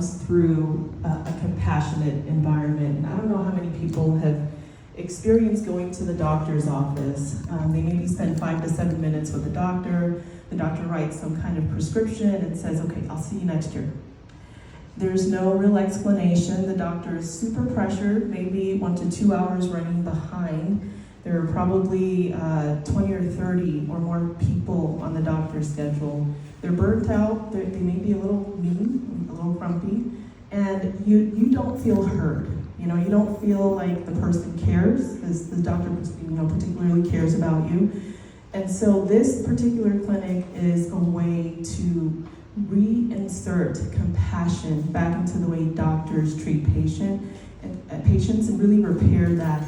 comes through a compassionate environment. And I don't know how many people have experienced going to the doctor's office. They maybe spend 5 to 7 minutes with the doctor. The doctor writes some kind of prescription and says, okay, I'll see you next year. There's no real explanation. The doctor is super pressured, maybe 1 to 2 hours running behind. There are probably 20 or 30 or more people on the doctor's schedule. They're burnt out, they may be a little mean, a little grumpy, and you don't feel heard. You know, you don't feel like the person cares, as the doctor particularly cares about you. And so this particular clinic is a way to reinsert compassion back into the way doctors treat patients and really repair that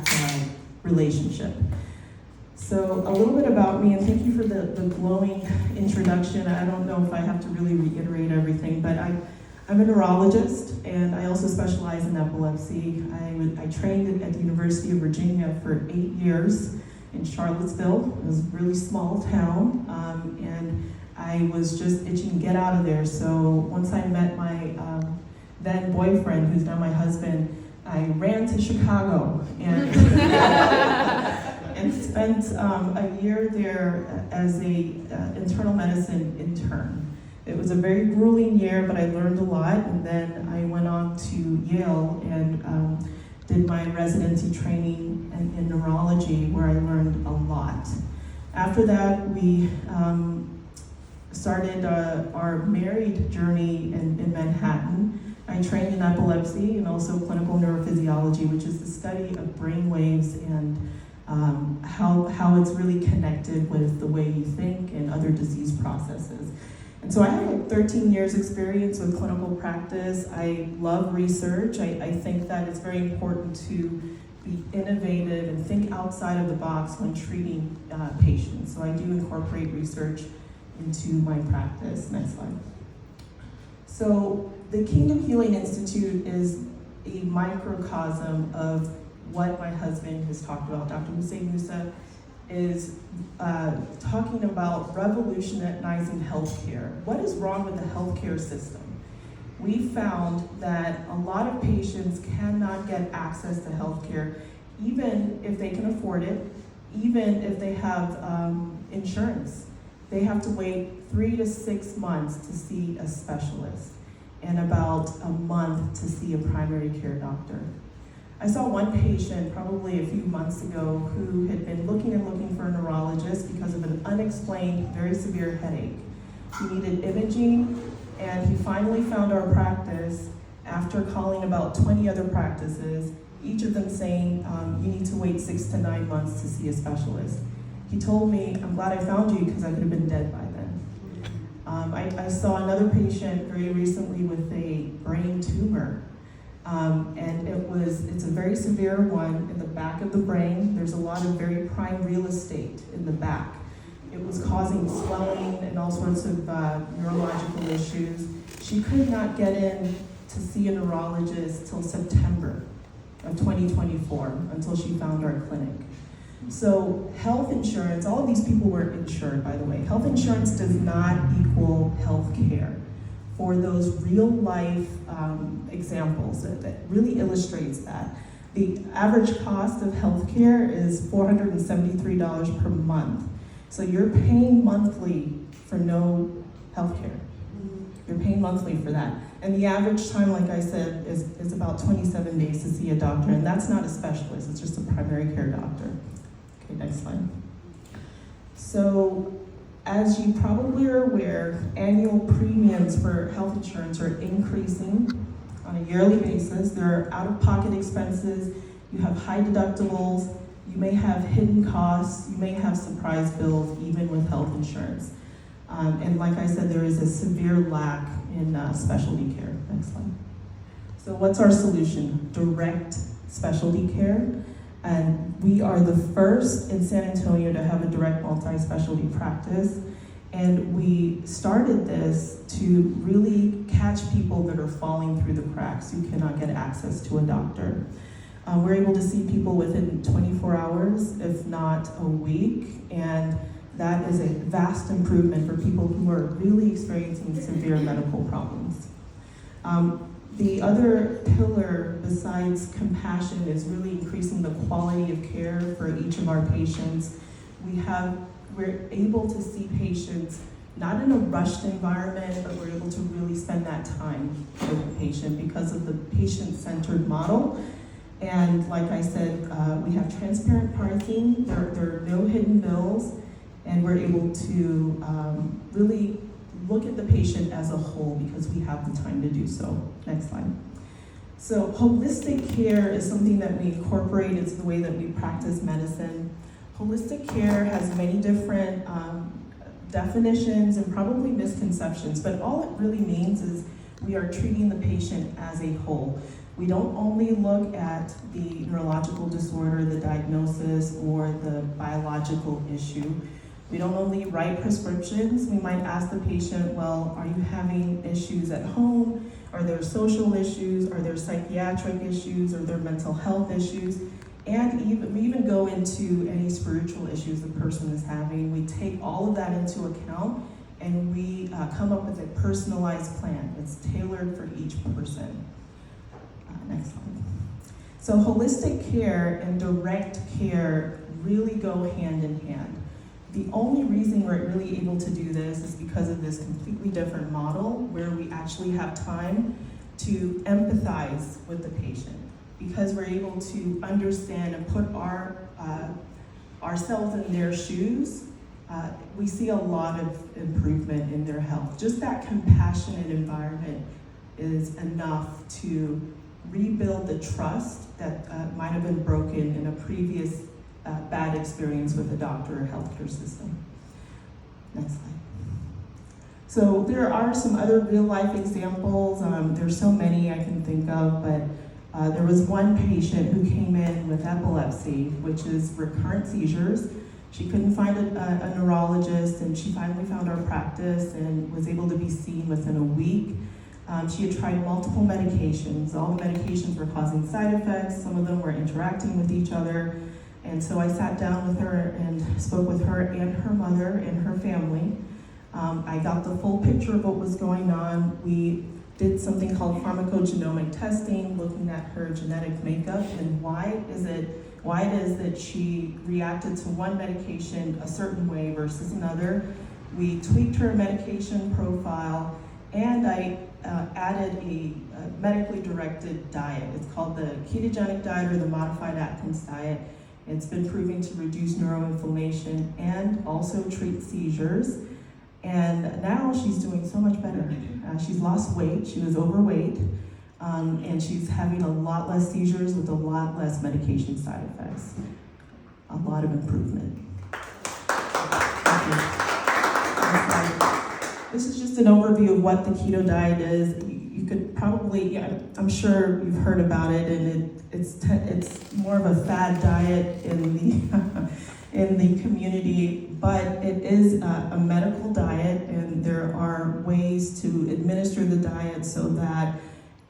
relationship. So a little bit about me, and thank you for the glowing introduction. I don't know if I have to really reiterate everything, but I'm a neurologist, and I also specialize in epilepsy. I trained at the University of Virginia for 8 years in Charlottesville. It was a really small town, and I was just itching to get out of there. So once I met my then boyfriend, who's now my husband, I ran to Chicago and and spent a year there as a internal medicine intern. It was a very grueling year, but I learned a lot, and then I went on to Yale and did my residency training in neurology, where I learned a lot. After that, we started our married journey in Manhattan. I trained in epilepsy and also clinical neurophysiology, which is the study of brain waves and how it's really connected with the way you think and other disease processes. And so I have 13 years experience with clinical practice. I love research. I think that it's very important to be innovative and think outside of the box when treating patients. So I do incorporate research into my practice. Next slide. So the Kingdom Healing Institute is a microcosm of what my husband has talked about. Dr. Hussein Musa is talking about revolutionizing healthcare. What is wrong with the healthcare system? We found that a lot of patients cannot get access to healthcare, even if they can afford it, even if they have insurance. They have to wait 3 to 6 months to see a specialist and about a month to see a primary care doctor. I saw one patient probably a few months ago who had been looking for a neurologist because of an unexplained, very severe headache. He needed imaging, and he finally found our practice after calling about 20 other practices, each of them saying, you need to wait 6 to 9 months to see a specialist. He told me, I'm glad I found you because I could have been dead by then. I saw another patient very recently with a brain tumor. And it's a very severe one in the back of the brain. There's a lot of very prime real estate in the back. It was causing swelling and all sorts of neurological issues. She could not get in to see a neurologist till September of 2024 until she found our clinic. So health insurance, all of these people were insured, by the way. Health insurance does not equal health care. For those real life examples that really illustrates that. The average cost of healthcare is $473 per month. So you're paying monthly for no healthcare. You're paying monthly for that. And the average time, like I said, is about 27 days to see a doctor, and that's not a specialist, it's just a primary care doctor. Okay, next slide. So, as you probably are aware, annual premiums for health insurance are increasing on a yearly basis. There are out-of-pocket expenses, you have high deductibles, you may have hidden costs, you may have surprise bills even with health insurance. And like I said, there is a severe lack in specialty care. Next slide. So what's our solution? Direct specialty care. And we are the first in San Antonio to have a direct multi-specialty practice. And we started this to really catch people that are falling through the cracks who cannot get access to a doctor. We're able to see people within 24 hours, if not a week, and that is a vast improvement for people who are really experiencing severe medical problems. The other pillar besides compassion is really increasing the quality of care for each of our patients. We're able to see patients not in a rushed environment, but we're able to really spend that time with the patient because of the patient-centered model. And like I said, we have transparent pricing, there are no hidden bills, and we're able to really look at the patient as a whole because we have the time to do so. Next slide. So holistic care is something that we incorporate. It's the way that we practice medicine. Holistic care has many different definitions and probably misconceptions, but all it really means is we are treating the patient as a whole. We don't only look at the neurological disorder, the diagnosis, or the biological issue. We don't only write prescriptions. We might ask the patient, well, are you having issues at home? Are there social issues? Are there psychiatric issues? Are there mental health issues? And we even go into any spiritual issues the person is having. We take all of that into account and we come up with a personalized plan. It's tailored for each person. Next slide. So holistic care and direct care really go hand in hand. The only reason we're really able to do this is because of this completely different model where we actually have time to empathize with the patient, because we're able to understand and put ourselves in their shoes. We see a lot of improvement in their health. Just that compassionate environment is enough to rebuild the trust that might have been broken in a previous bad experience with a doctor or healthcare system. Next slide. So there are some other real life examples. There's so many I can think of, but there was one patient who came in with epilepsy, which is recurrent seizures. She couldn't find a neurologist, and she finally found our practice and was able to be seen within a week. She had tried multiple medications. All the medications were causing side effects. Some of them were interacting with each other. And so I sat down with her and spoke with her and her mother and her family. I got the full picture of what was going on. We did something called pharmacogenomic testing, looking at her genetic makeup and why it is that she reacted to one medication a certain way versus another. We tweaked her medication profile, and I added a medically directed diet. It's called the ketogenic diet or the modified Atkins diet. It's been proven to reduce neuroinflammation and also treat seizures. And now she's doing so much better. She's lost weight, she was overweight, and she's having a lot less seizures with a lot less medication side effects. A lot of improvement. This is just an overview of what the keto diet is. You could probably, I'm sure you've heard about it, and it's more of a fad diet in the community, but it is a medical diet, and there are ways to administer the diet so that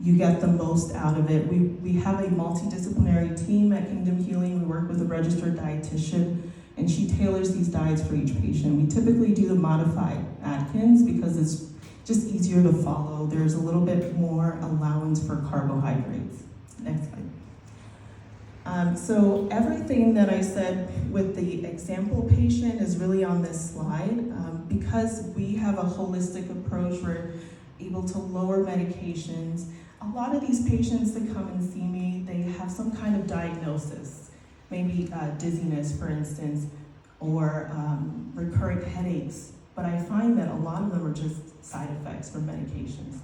you get the most out of it. We have a multidisciplinary team at Kingdom Healing. We work with a registered dietitian, and she tailors these diets for each patient. We typically do the modified Atkins because it's just easier to follow. There's a little bit more allowance for carbohydrates. Next slide. So everything that I said with the example patient is really on this slide. Because we have a holistic approach, we're able to lower medications. A lot of these patients that come and see me, they have some kind of diagnosis, maybe dizziness, for instance, or recurrent headaches. But I find that a lot of them are just side effects from medications.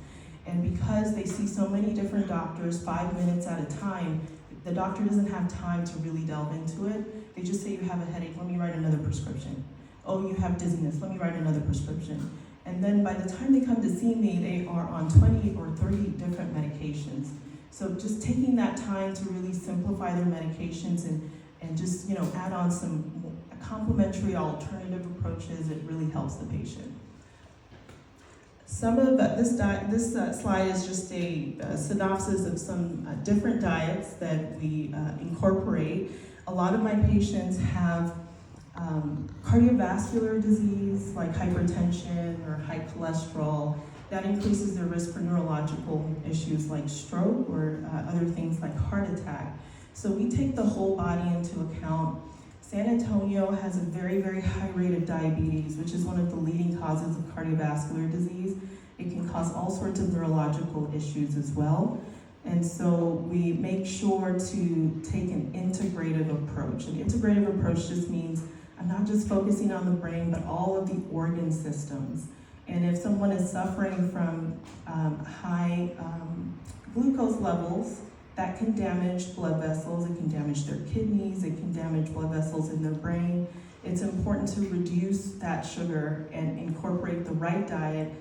And because they see so many different doctors 5 minutes at a time, the doctor doesn't have time to really delve into it. They just say, you have a headache, let me write another prescription. Oh, you have dizziness, let me write another prescription. And then by the time they come to see me, they are on 20 or 30 different medications. So just taking that time to really simplify their medications and just add on some complementary alternative approaches, it really helps the patient. Some of this slide is just a synopsis of some different diets that we incorporate. A lot of my patients have cardiovascular disease like hypertension or high cholesterol, that increases their risk for neurological issues like stroke or other things like heart attack. So we take the whole body into account. San Antonio has a very, very high rate of diabetes, which is one of the leading causes of cardiovascular disease. It can cause all sorts of neurological issues as well. And so we make sure to take an integrative approach. An integrative approach just means I'm not just focusing on the brain, but all of the organ systems. And if someone is suffering from high glucose levels, that can damage blood vessels, it can damage their kidneys, it can damage blood vessels in their brain. It's important to reduce that sugar and incorporate the right diet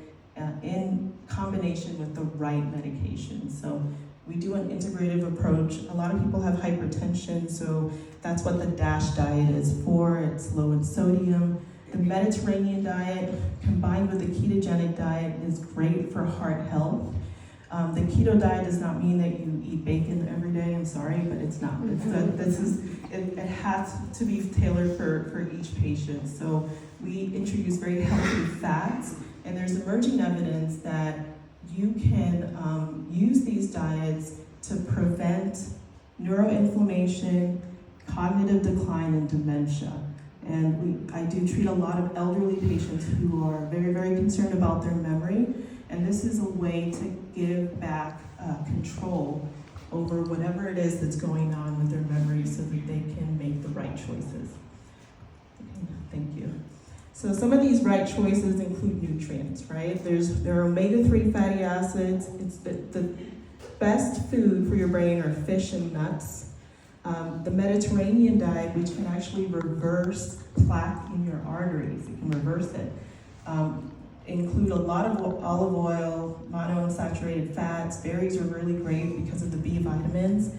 in combination with the right medication. So we do an integrative approach. A lot of people have hypertension, so that's what the DASH diet is for. It's low in sodium. The Mediterranean diet combined with the ketogenic diet is great for heart health. The keto diet does not mean that you eat bacon every day. I'm sorry, but it's not. It has to be tailored for each patient. So we introduce very healthy fats, and there's emerging evidence that you can use these diets to prevent neuroinflammation, cognitive decline, and dementia. And I do treat a lot of elderly patients who are very, very concerned about their memory, and this is a way to give back control over whatever it is that's going on with their memory so that they can make the right choices. Okay, thank you. So some of these right choices include nutrients, right? There are omega-3 fatty acids. It's the best food for your brain are fish and nuts. The Mediterranean diet, which can actually reverse plaque in your arteries, it can reverse it. Include a lot of olive oil, monounsaturated fats. Berries are really great because of the B vitamins.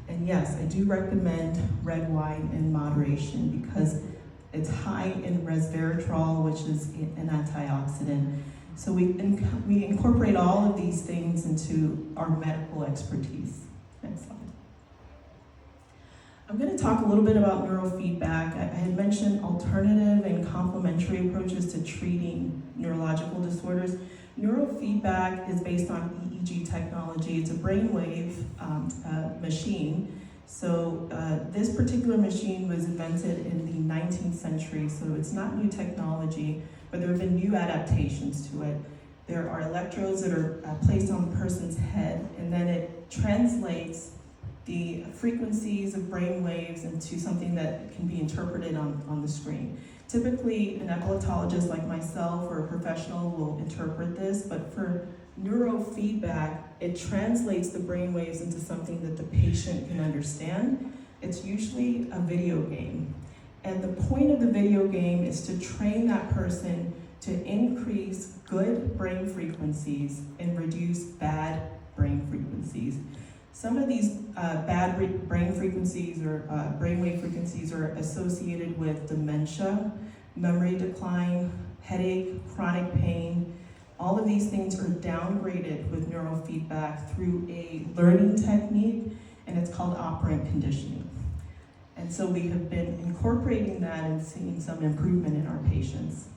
And yes, I do recommend red wine in moderation because it's high in resveratrol, which is an antioxidant. So we incorporate all of these things into our medical expertise. Next slide. I'm going to talk a little bit about neurofeedback. I had mentioned alternative and complementary approaches to treating neurological disorders. Neurofeedback is based on EEG technology. It's a brainwave machine. So this particular machine was invented in the 19th century, so it's not new technology, but there have been new adaptations to it. There are electrodes that are placed on the person's head, and then it translates the frequencies of brain waves into something that can be interpreted on the screen. Typically, an epileptologist like myself or a professional will interpret this, but for neurofeedback, it translates the brain waves into something that the patient can understand. It's usually a video game. And the point of the video game is to train that person to increase good brain frequencies and reduce bad brain frequencies. Some of these bad brain frequencies or brainwave frequencies are associated with dementia, memory decline, headache, chronic pain. All of these things are downgraded with neurofeedback through a learning technique, and it's called operant conditioning. And so we have been incorporating that and seeing some improvement in our patients.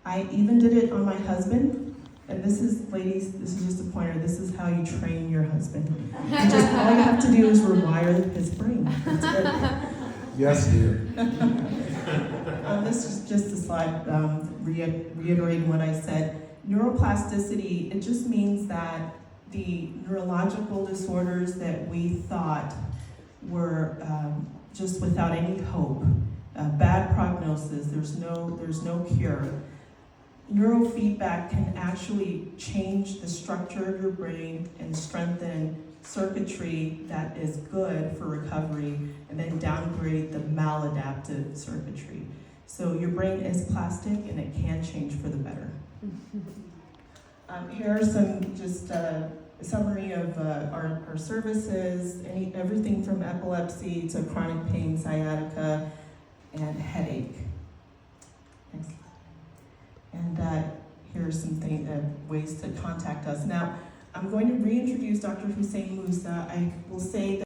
I even did it on my husband. And this is, ladies, this is just a pointer. This is how you train your husband. All you have to do is rewire his brain. That's it. Yes, dear. This is just a slide reiterating what I said. Neuroplasticity, it just means that the neurological disorders that we thought were just without any hope, bad prognosis, there's no cure. Neurofeedback can actually change the structure of your brain and strengthen circuitry that is good for recovery, and then downgrade the maladaptive circuitry. So your brain is plastic and it can change for the better. Here are some just a summary of our services, everything from epilepsy to chronic pain, sciatica, and headache. Next slide. And here are some ways to contact us. Now, I'm going to reintroduce Dr. Hussein Musa. I will say that